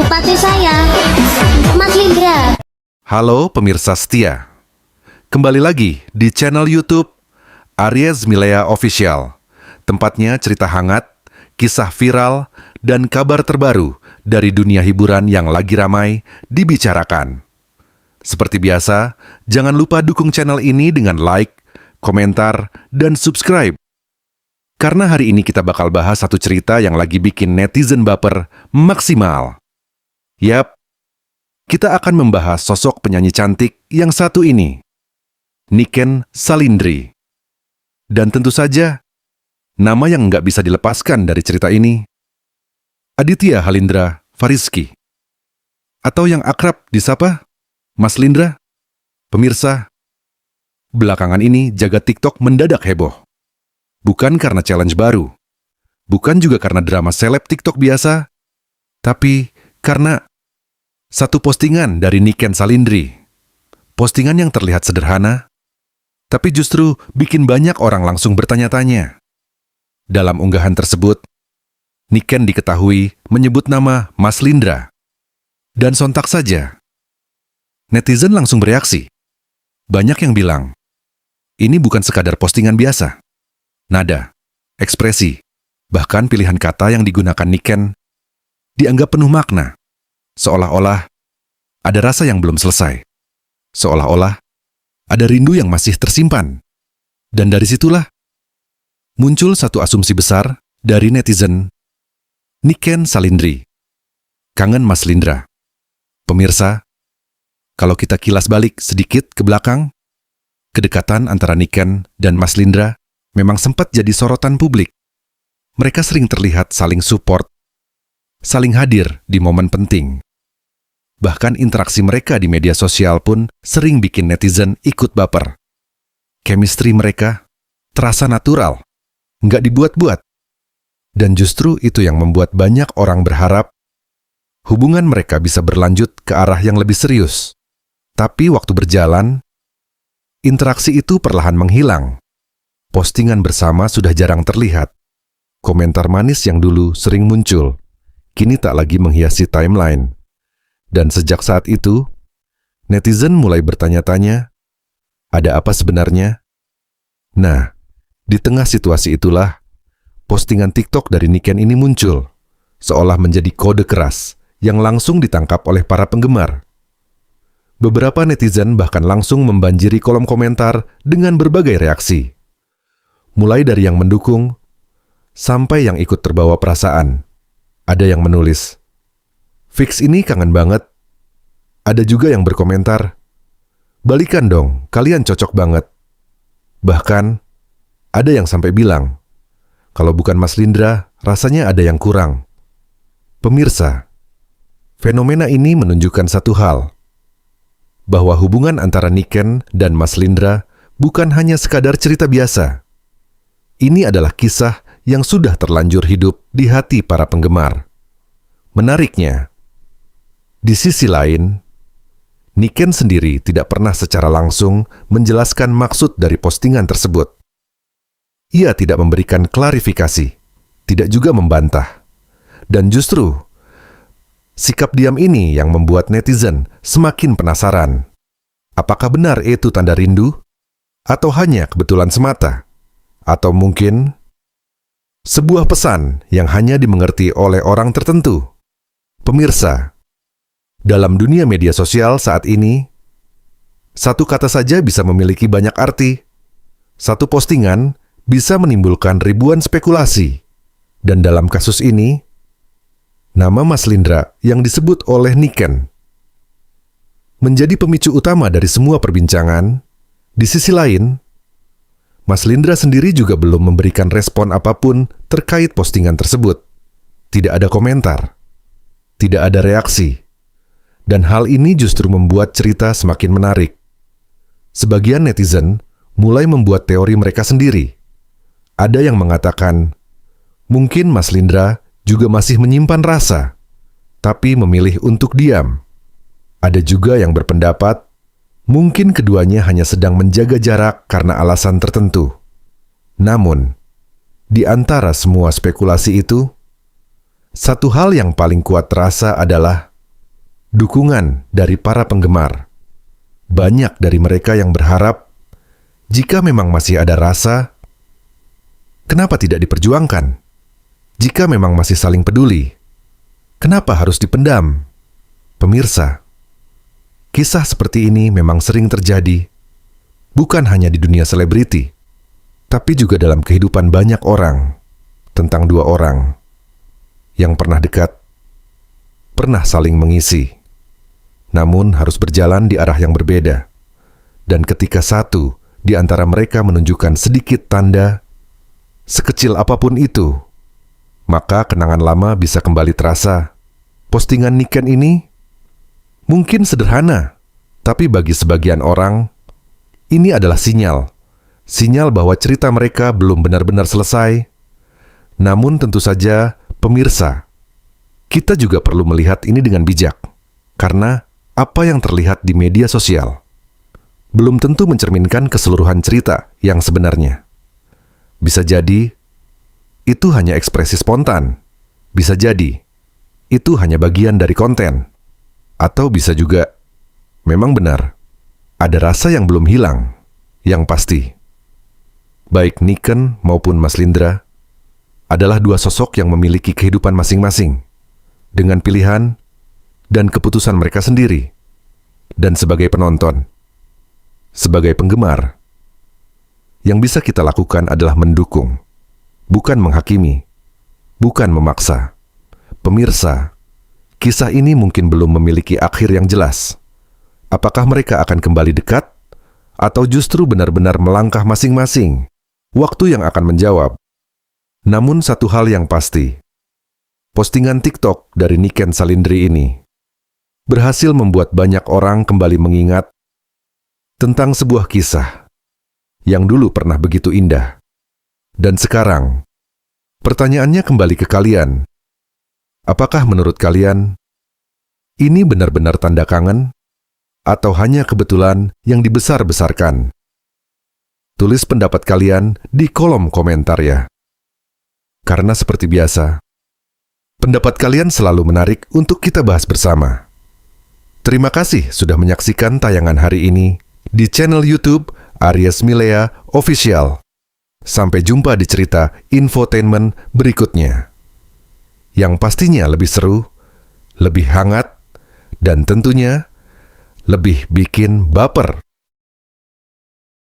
bupati saya, Mas Lindra. Halo pemirsa setia, kembali lagi di channel YouTube Aries Milea Official. Tempatnya cerita hangat, kisah viral, dan kabar terbaru dari dunia hiburan yang lagi ramai dibicarakan. Seperti biasa, jangan lupa dukung channel ini dengan like, komentar, dan subscribe. Karena hari ini kita bakal bahas satu cerita yang lagi bikin netizen baper maksimal. Yap, kita akan membahas sosok penyanyi cantik yang satu ini, Niken Salindri. Dan tentu saja, nama yang nggak bisa dilepaskan dari cerita ini, Aditya Halindra Fariski. Atau yang akrab disapa Mas Lindra. Pemirsa, belakangan ini jagat TikTok mendadak heboh. Bukan karena challenge baru, bukan juga karena drama seleb TikTok biasa, tapi karena satu postingan dari Niken Salindri. Postingan yang terlihat sederhana, tapi justru bikin banyak orang langsung bertanya-tanya. Dalam unggahan tersebut, Niken diketahui menyebut nama Mas Lindra. Dan sontak saja, netizen langsung bereaksi. Banyak yang bilang, ini bukan sekadar postingan biasa. Nada, ekspresi, bahkan pilihan kata yang digunakan Niken dianggap penuh makna. Seolah-olah ada rasa yang belum selesai. Seolah-olah ada rindu yang masih tersimpan. Dan dari situlah muncul satu asumsi besar dari netizen. Niken Salindri, kangen Mas Lindra. Pemirsa, kalau kita kilas balik sedikit ke belakang, kedekatan antara Niken dan Mas Lindra memang sempat jadi sorotan publik. Mereka sering terlihat saling support, saling hadir di momen penting. Bahkan interaksi mereka di media sosial pun sering bikin netizen ikut baper. Chemistry mereka terasa natural, nggak dibuat-buat. Dan justru itu yang membuat banyak orang berharap hubungan mereka bisa berlanjut ke arah yang lebih serius. Tapi waktu berjalan, interaksi itu perlahan menghilang. Postingan bersama sudah jarang terlihat. Komentar manis yang dulu sering muncul, kini tak lagi menghiasi timeline. Dan sejak saat itu, netizen mulai bertanya-tanya, ada apa sebenarnya? Nah, di tengah situasi itulah, postingan TikTok dari Niken ini muncul, seolah menjadi kode keras yang langsung ditangkap oleh para penggemar. Beberapa netizen bahkan langsung membanjiri kolom komentar dengan berbagai reaksi. Mulai dari yang mendukung, sampai yang ikut terbawa perasaan. Ada yang menulis, "Fix ini kangen banget." Ada juga yang berkomentar, "Balikan dong, kalian cocok banget." Bahkan, ada yang sampai bilang, "Kalau bukan Mas Lindra, rasanya ada yang kurang." Pemirsa, fenomena ini menunjukkan satu hal, bahwa hubungan antara Niken dan Mas Lindra bukan hanya sekadar cerita biasa. Ini adalah kisah yang sudah terlanjur hidup di hati para penggemar. Menariknya, di sisi lain, Niken sendiri tidak pernah secara langsung menjelaskan maksud dari postingan tersebut. Ia tidak memberikan klarifikasi, tidak juga membantah. Dan justru, sikap diam ini yang membuat netizen semakin penasaran. Apakah benar itu tanda rindu? Atau hanya kebetulan semata? Atau mungkin sebuah pesan yang hanya dimengerti oleh orang tertentu? Pemirsa, dalam dunia media sosial saat ini, satu kata saja bisa memiliki banyak arti. Satu postingan bisa menimbulkan ribuan spekulasi. Dan dalam kasus ini, nama Mas Lindra yang disebut oleh Niken menjadi pemicu utama dari semua perbincangan. Di sisi lain, Mas Lindra sendiri juga belum memberikan respon apapun terkait postingan tersebut. Tidak ada komentar, tidak ada reaksi. Dan hal ini justru membuat cerita semakin menarik. Sebagian netizen mulai membuat teori mereka sendiri. Ada yang mengatakan, mungkin Mas Lindra juga masih menyimpan rasa, tapi memilih untuk diam. Ada juga yang berpendapat, mungkin keduanya hanya sedang menjaga jarak karena alasan tertentu. Namun, di antara semua spekulasi itu, satu hal yang paling kuat terasa adalah dukungan dari para penggemar. Banyak dari mereka yang berharap, jika memang masih ada rasa, kenapa tidak diperjuangkan? Jika memang masih saling peduli, kenapa harus dipendam? Pemirsa, kisah seperti ini memang sering terjadi, bukan hanya di dunia selebriti, tapi juga dalam kehidupan banyak orang, tentang dua orang yang pernah dekat, pernah saling mengisi, namun harus berjalan di arah yang berbeda. Dan ketika satu di antara mereka menunjukkan sedikit tanda, sekecil apapun itu, maka kenangan lama bisa kembali terasa. Postingan Niken ini mungkin sederhana, tapi bagi sebagian orang, ini adalah sinyal. Sinyal bahwa cerita mereka belum benar-benar selesai. Namun tentu saja, pemirsa, kita juga perlu melihat ini dengan bijak. Karena apa yang terlihat di media sosial belum tentu mencerminkan keseluruhan cerita yang sebenarnya. Bisa jadi, itu hanya ekspresi spontan. Bisa jadi, itu hanya bagian dari konten. Atau bisa juga, memang benar, ada rasa yang belum hilang, yang pasti. Baik Niken maupun Mas Lindra adalah dua sosok yang memiliki kehidupan masing-masing, dengan pilihan dan keputusan mereka sendiri. Dan sebagai penonton, sebagai penggemar, yang bisa kita lakukan adalah mendukung, bukan menghakimi, bukan memaksa. Pemirsa, kisah ini mungkin belum memiliki akhir yang jelas. Apakah mereka akan kembali dekat, atau justru benar-benar melangkah masing-masing? Waktu yang akan menjawab. Namun satu hal yang pasti, postingan TikTok dari Niken Salindri ini berhasil membuat banyak orang kembali mengingat tentang sebuah kisah yang dulu pernah begitu indah. Dan sekarang, pertanyaannya kembali ke kalian. Apakah menurut kalian, ini benar-benar tanda kangen, atau hanya kebetulan yang dibesar-besarkan? Tulis pendapat kalian di kolom komentar ya. Karena seperti biasa, pendapat kalian selalu menarik untuk kita bahas bersama. Terima kasih sudah menyaksikan tayangan hari ini di channel YouTube Aries Milea Official. Sampai jumpa di cerita infotainment berikutnya, yang pastinya lebih seru, lebih hangat, dan tentunya lebih bikin baper.